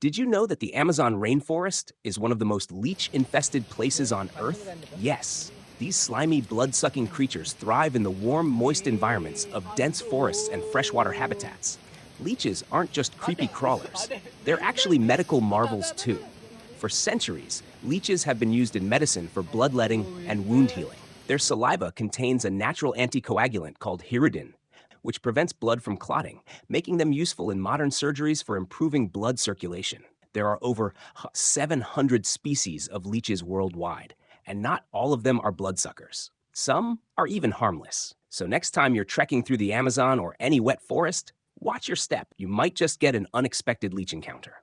Did you know that the Amazon rainforest is one of the most leech-infested places on Earth? Yes. These slimy, blood-sucking creatures thrive in the warm, moist environments of dense forests and freshwater habitats. Leeches aren't just creepy crawlers. They're actually medical marvels too. For centuries, leeches have been used in medicine for bloodletting and wound healing. Their saliva contains a natural anticoagulant called Hirudin, which prevents blood from clotting, making them useful in modern surgeries for improving blood circulation. There are over 700 species of leeches worldwide, and not all of them are bloodsuckers. Some are even harmless. So next time you're trekking through the Amazon or any wet forest, watch your step. You might just get an unexpected leech encounter.